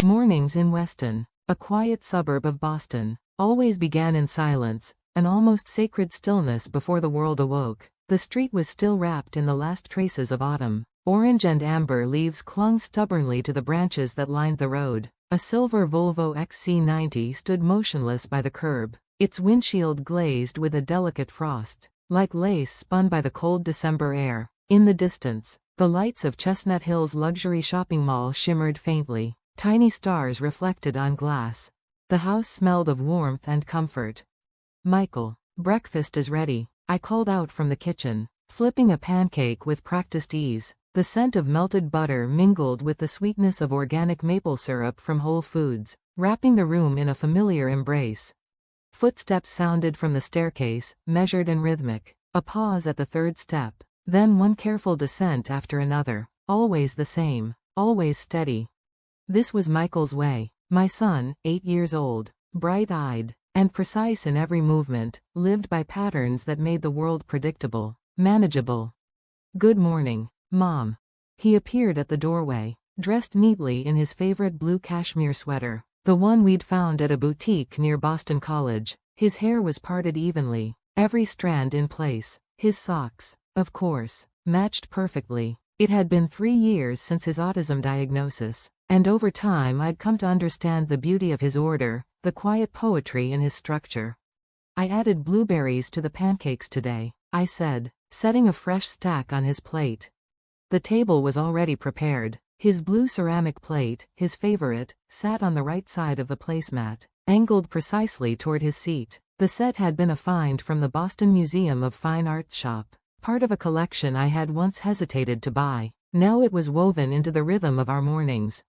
Mornings in Weston, a quiet suburb of Boston, always began in silence, an almost sacred stillness before the world awoke. The street was still wrapped in the last traces of autumn. Orange and amber leaves clung stubbornly to the branches that lined the road. A silver Volvo XC90 stood motionless by the curb, its windshield glazed with a delicate frost, like lace spun by the cold December air. In the distance, the lights of Chestnut Hill's luxury shopping mall shimmered faintly, tiny stars reflected on glass. The house smelled of warmth and comfort. "Michael, breakfast is ready," I called out from the kitchen, flipping a pancake with practiced ease. The scent of melted butter mingled with the sweetness of organic maple syrup from Whole Foods, wrapping the room in a familiar embrace. Footsteps sounded from the staircase, measured and rhythmic. A pause at the third step, then one careful descent after another. Always the same, always steady. This was Michael's way. My son, 8 years old, bright-eyed, and precise in every movement, lived by patterns that made the world predictable, manageable. "Good morning, Mom." He appeared at the doorway, dressed neatly in his favorite blue cashmere sweater, the one we'd found at a boutique near Boston College. His hair was parted evenly, every strand in place. His socks, of course, matched perfectly. It had been 3 years since his autism diagnosis, and over time I'd come to understand the beauty of his order, the quiet poetry in his structure. "I added blueberries to the pancakes today," I said, setting a fresh stack on his plate. The table was already prepared. His blue ceramic plate, his favorite, sat on the right side of the placemat, angled precisely toward his seat. The set had been a find from the Boston Museum of Fine Arts shop, part of a collection I had once hesitated to buy. Now it was woven into the rhythm of our mornings.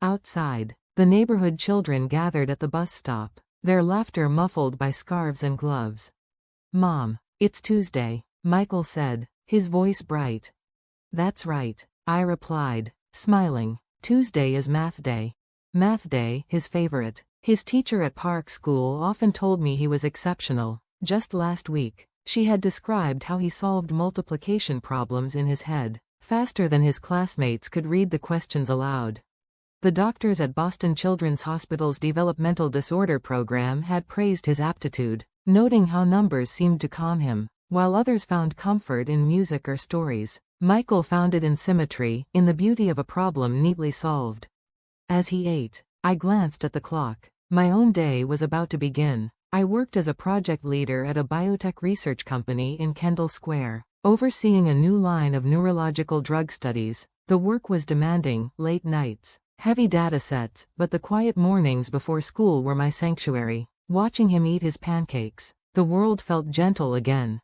Outside, the neighborhood children gathered at the bus stop, their laughter muffled by scarves and gloves. "Mom, it's Tuesday," Michael said, his voice bright. "That's right," I replied, smiling. "Tuesday is math day." Math day, his favorite. His teacher at Park School often told me he was exceptional. Just last week, she had described how he solved multiplication problems in his head, faster than his classmates could read the questions aloud. The doctors at Boston Children's Hospital's developmental disorder program had praised his aptitude, noting how numbers seemed to calm him, while others found comfort in music or stories. Michael found it in symmetry, in the beauty of a problem neatly solved. As he ate, I glanced at the clock. My own day was about to begin. I worked as a project leader at a biotech research company in Kendall Square, overseeing a new line of neurological drug studies. The work was demanding, late nights, heavy data sets, but the quiet mornings before school were my sanctuary. Watching him eat his pancakes, the world felt gentle again.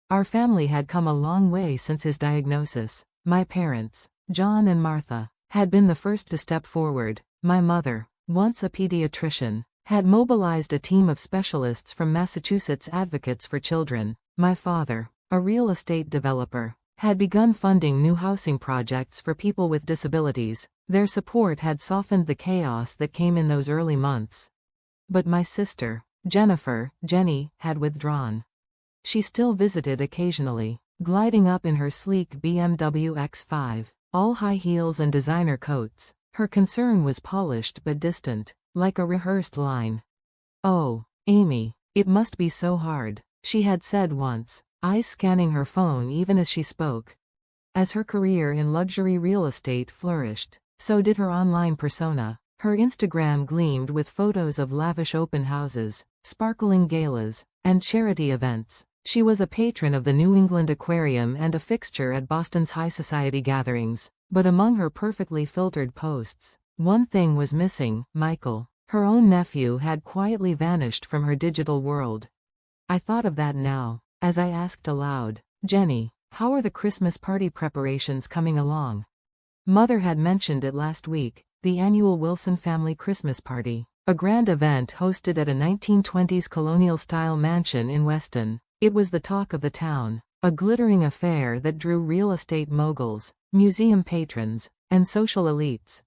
Our family had come a long way since his diagnosis. My parents, John and Martha, had been the first to step forward. My mother, once a pediatrician, had mobilized a team of specialists from Massachusetts Advocates for Children. My father, a real estate developer, had begun funding new housing projects for people with disabilities. Their support had softened the chaos that came in those early months. But my sister, Jenny, had withdrawn. She still visited occasionally, gliding up in her sleek BMW X5, all high heels and designer coats. Her concern was polished but distant, like a rehearsed line. "Oh, Amy, it must be so hard," she had said once, eyes scanning her phone even as she spoke. As her career in luxury real estate flourished, so did her online persona. Her Instagram gleamed with photos of lavish open houses, sparkling galas, and charity events. She was a patron of the New England Aquarium and a fixture at Boston's high society gatherings. But among her perfectly filtered posts, one thing was missing: Michael. Her own nephew had quietly vanished from her digital world. I thought of that now, as I asked aloud, "Jenny, how are the Christmas party preparations coming along?" Mother had mentioned it last week, the annual Wilson family Christmas party, a grand event hosted at a 1920s colonial-style mansion in Weston. It was the talk of the town, a glittering affair that drew real estate moguls, museum patrons, and social elites.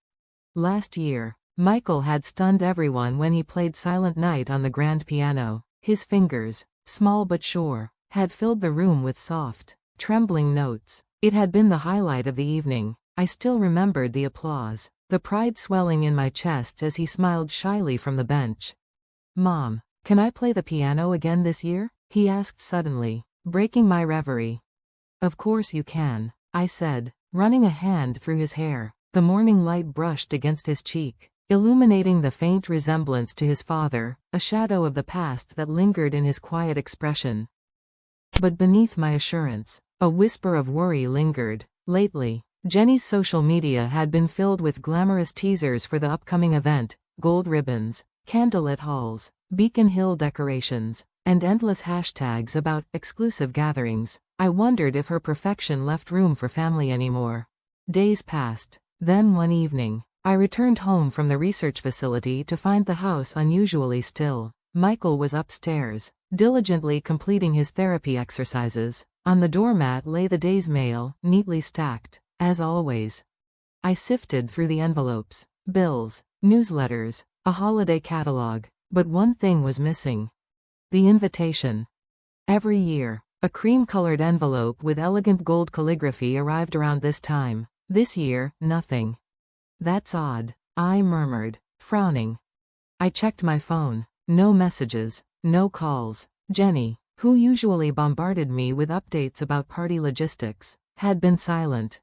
Last year, Michael had stunned everyone when he played Silent Night on the grand piano. His fingers, small but sure, had filled the room with soft, trembling notes. It had been the highlight of the evening. I still remembered the applause, the pride swelling in my chest as he smiled shyly from the bench. "Mom, can I play the piano again this year?" he asked suddenly, breaking my reverie. "Of course you can," I said, running a hand through his hair. The morning light brushed against his cheek, illuminating the faint resemblance to his father, a shadow of the past that lingered in his quiet expression. But beneath my assurance, a whisper of worry lingered. Lately, Jenny's social media had been filled with glamorous teasers for the upcoming event, gold ribbons, candlelit halls, Beacon Hill decorations, and endless hashtags about exclusive gatherings. I wondered if her perfection left room for family anymore. Days passed. Then one evening, I returned home from the research facility to find the house unusually still. Michael was upstairs, diligently completing his therapy exercises. On the doormat lay the day's mail, neatly stacked, as always. I sifted through the envelopes, bills, newsletters, a holiday catalog, but one thing was missing. The invitation. Every year, a cream-colored envelope with elegant gold calligraphy arrived around this time. This year, nothing. "That's odd," I murmured, frowning. I checked my phone. No messages, no calls. Jenny, who usually bombarded me with updates about party logistics, had been silent.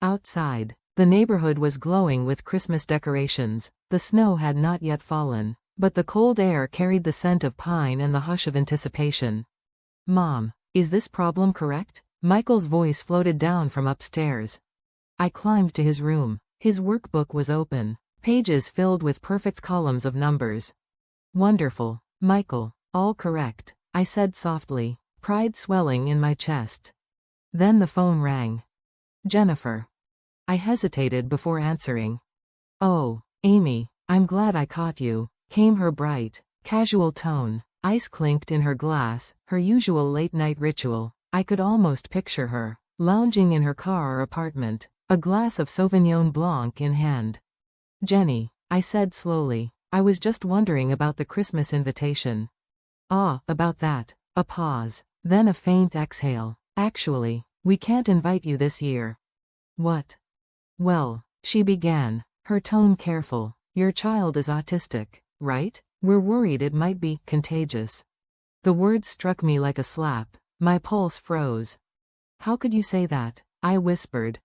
Outside, the neighborhood was glowing with Christmas decorations. The snow had not yet fallen, but the cold air carried the scent of pine and the hush of anticipation. "Mom, is this problem correct?" Michael's voice floated down from upstairs. I climbed to his room. His workbook was open, pages filled with perfect columns of numbers. "Wonderful, Michael, all correct," I said softly, pride swelling in my chest. Then the phone rang. "Jennifer." I hesitated before answering. "Oh, Amy, I'm glad I caught you," came her bright, casual tone. Ice clinked in her glass, her usual late-night ritual. I could almost picture her, lounging in her car or apartment, a glass of Sauvignon Blanc in hand. "Jenny," I said slowly, "I was just wondering about the Christmas invitation." "Ah, about that." A pause, then a faint exhale. "Actually, we can't invite you this year." "What?" "Well," she began, her tone careful, "your child is autistic, right? We're worried it might be contagious." The words struck me like a slap. My pulse froze. "How could you say that?" I whispered.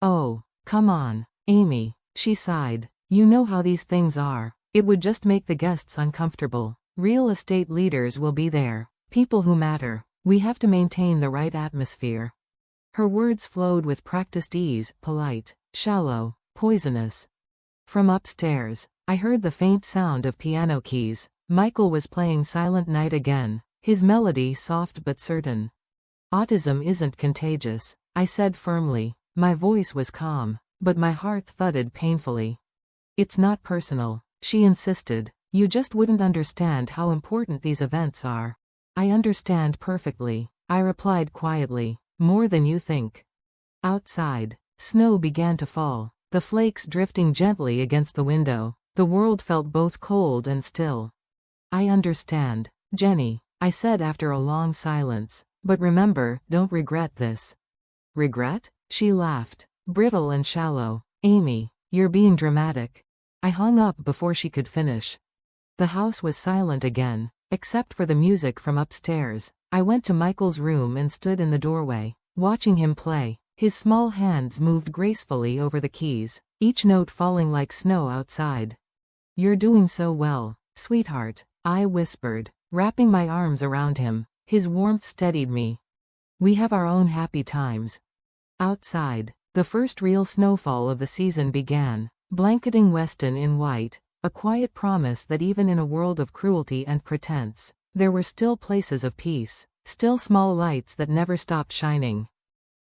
"Oh, come on, Amy," she sighed. "You know how these things are. It would just make the guests uncomfortable. Real estate leaders will be there, people who matter. We have to maintain the right atmosphere." Her words flowed with practiced ease, polite, shallow, poisonous. From upstairs, I heard the faint sound of piano keys. Michael was playing Silent Night again, his melody soft but certain. "Autism isn't contagious," I said firmly. My voice was calm, but my heart thudded painfully. "It's not personal," she insisted. "You just wouldn't understand how important these events are." "I understand perfectly," I replied quietly. "More than you think." Outside, snow began to fall, the flakes drifting gently against the window. The world felt both cold and still. "I understand, Jenny," I said after a long silence. "But remember, don't regret this." "Regret?" She laughed, brittle and shallow. "Amy, you're being dramatic." I hung up before she could finish. The house was silent again, except for the music from upstairs. I went to Michael's room and stood in the doorway, watching him play. His small hands moved gracefully over the keys, each note falling like snow outside. "You're doing so well, sweetheart," I whispered, wrapping my arms around him. His warmth steadied me. "We have our own happy times." Outside, the first real snowfall of the season began, blanketing Weston in white, a quiet promise that even in a world of cruelty and pretense, there were still places of peace, still small lights that never stopped shining.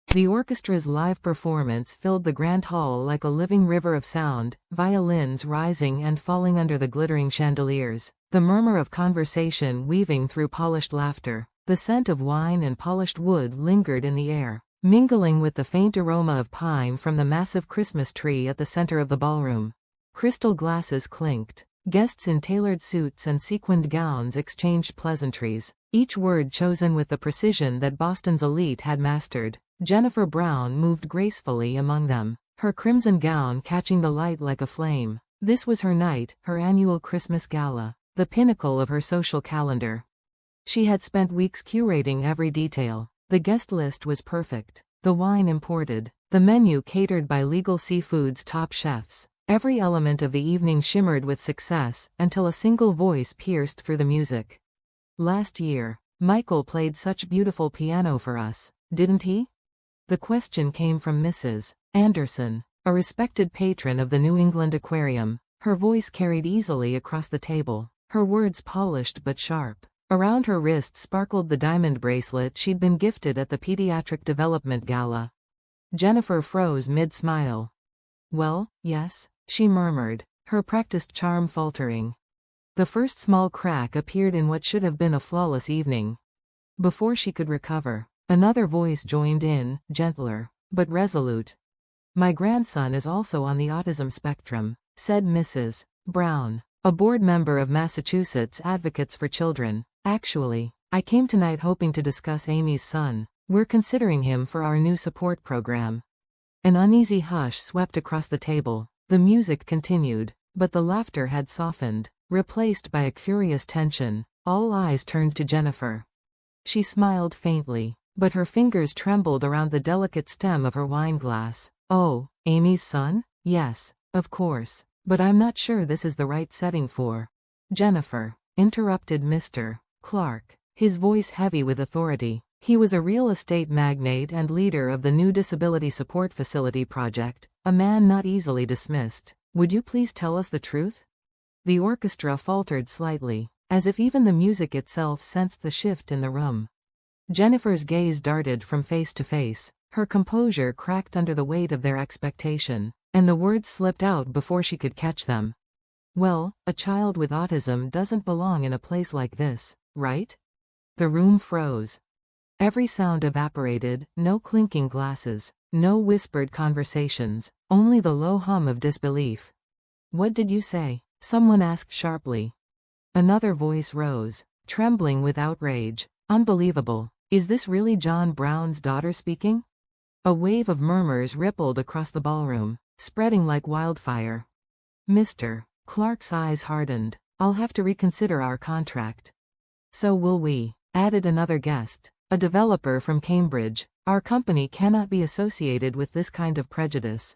The orchestra's live performance filled the grand hall like a living river of sound, violins rising and falling under the glittering chandeliers, the murmur of conversation weaving through polished laughter. The scent of wine and polished wood lingered in the air, mingling with the faint aroma of pine from the massive Christmas tree at the center of the ballroom. Crystal glasses clinked. Guests in tailored suits and sequined gowns exchanged pleasantries, each word chosen with the precision that Boston's elite had mastered. Jennifer Brown moved gracefully among them, her crimson gown catching the light like a flame. This was her night, her annual Christmas gala, the pinnacle of her social calendar. She had spent weeks curating every detail. The guest list was perfect. The wine imported. The menu catered by Legal Seafood's top chefs. Every element of the evening shimmered with success, until a single voice pierced through the music. Last year, Michael played such beautiful piano for us, didn't he? The question came from Mrs. Anderson, a respected patron of the New England Aquarium. Her voice carried easily across the table, her words polished but sharp. Around her wrist sparkled the diamond bracelet she'd been gifted at the Pediatric Development Gala. Jennifer froze mid-smile. "Well, yes," she murmured, her practiced charm faltering. The first small crack appeared in what should have been a flawless evening. Before she could recover, another voice joined in, gentler, but resolute. "My grandson is also on the autism spectrum," said Mrs. Brown, a board member of Massachusetts Advocates for Children. "Actually, I came tonight hoping to discuss Amy's son. We're considering him for our new support program." An uneasy hush swept across the table. The music continued, but the laughter had softened, replaced by a curious tension. All eyes turned to Jennifer. She smiled faintly, but her fingers trembled around the delicate stem of her wine glass. "Oh, Amy's son? Yes, of course, but I'm not sure this is the right setting for." "Jennifer," interrupted Mr. Clark, his voice heavy with authority. He was a real estate magnate and leader of the new Disability Support Facility project, a man not easily dismissed. "Would you please tell us the truth?" The orchestra faltered slightly, as if even the music itself sensed the shift in the room. Jennifer's gaze darted from face to face, her composure cracked under the weight of their expectation, and the words slipped out before she could catch them. "Well, a child with autism doesn't belong in a place like this, right?" The room froze. Every sound evaporated, no clinking glasses, no whispered conversations, only the low hum of disbelief. "What did you say?" someone asked sharply. Another voice rose, trembling with outrage. "Unbelievable. Is this really John Brown's daughter speaking?" A wave of murmurs rippled across the ballroom, spreading like wildfire. Mr. Clark's eyes hardened. "I'll have to reconsider our contract." "So will we," added another guest, a developer from Cambridge. "Our company cannot be associated with this kind of prejudice."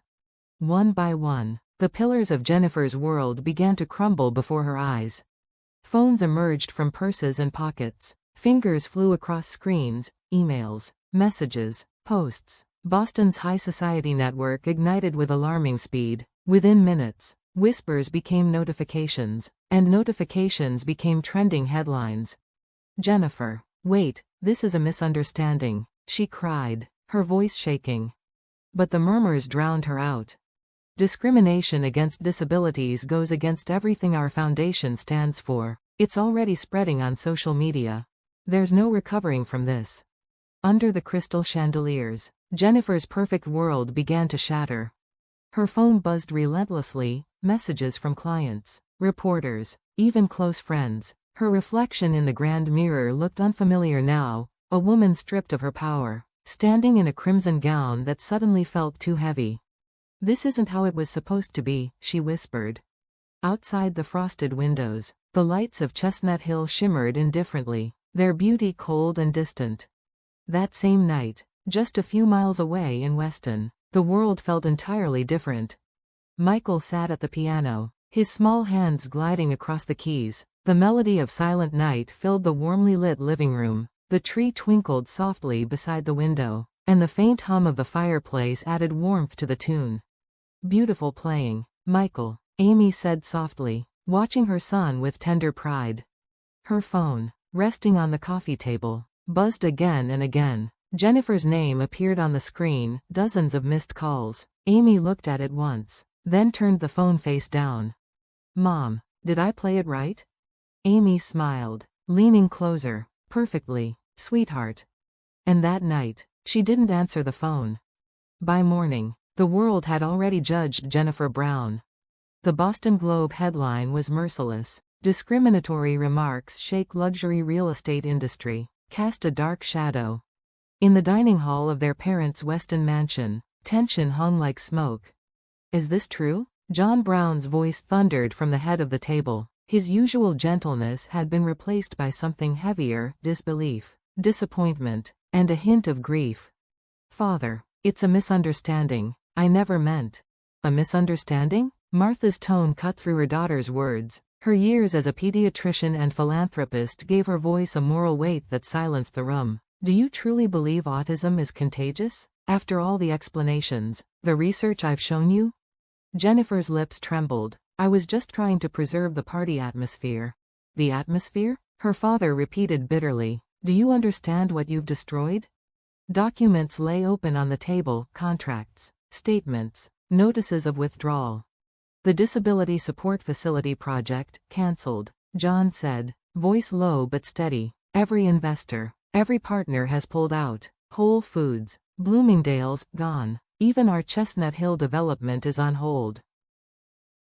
One by one, the pillars of Jennifer's world began to crumble before her eyes. Phones emerged from purses and pockets. Fingers flew across screens, emails, messages, posts. Boston's high society network ignited with alarming speed. Within minutes, whispers became notifications, and notifications became trending headlines. "Jennifer, wait, this is a misunderstanding," she cried, her voice shaking. But the murmurs drowned her out. "Discrimination against disabilities goes against everything our foundation stands for. It's already spreading on social media. There's no recovering from this." Under the crystal chandeliers, Jennifer's perfect world began to shatter. Her phone buzzed relentlessly, messages from clients, reporters, even close friends. Her reflection in the grand mirror looked unfamiliar now, a woman stripped of her power, standing in a crimson gown that suddenly felt too heavy. "This isn't how it was supposed to be," she whispered. Outside the frosted windows, the lights of Chestnut Hill shimmered indifferently, their beauty cold and distant. That same night, just a few miles away in Weston, the world felt entirely different. Michael sat at the piano, his small hands gliding across the keys. The melody of Silent Night filled the warmly lit living room. The tree twinkled softly beside the window, and the faint hum of the fireplace added warmth to the tune. "Beautiful playing, Michael," Amy said softly, watching her son with tender pride. Her phone, resting on the coffee table, buzzed again and again. Jennifer's name appeared on the screen, dozens of missed calls. Amy looked at it once, then turned the phone face down. "Mom, did I play it right?" Amy smiled, leaning closer. "Perfectly, sweetheart." And that night, she didn't answer the phone. By morning, the world had already judged Jennifer Brown. The Boston Globe headline was merciless. "Discriminatory remarks shake luxury real estate industry, cast a dark shadow." In the dining hall of their parents' Weston mansion, tension hung like smoke. Is this true? John Brown's voice thundered from the head of the table. His usual gentleness had been replaced by something heavier: disbelief, disappointment, and a hint of grief. Father, it's a misunderstanding. I never meant. A misunderstanding? Martha's tone cut through her daughter's words. Her years as a pediatrician and philanthropist gave her voice a moral weight that silenced the room. Do you truly believe autism is contagious? After all the explanations, the research I've shown you? Jennifer's lips trembled. I was just trying to preserve the party atmosphere. The atmosphere? Her father repeated bitterly. Do you understand what you've destroyed? Documents lay open on the table: contracts, statements, notices of withdrawal. The Disability Support Facility project, cancelled, John said, voice low but steady. Every investor, every partner has pulled out. Whole Foods, Bloomingdale's, gone. Even our Chestnut Hill development is on hold.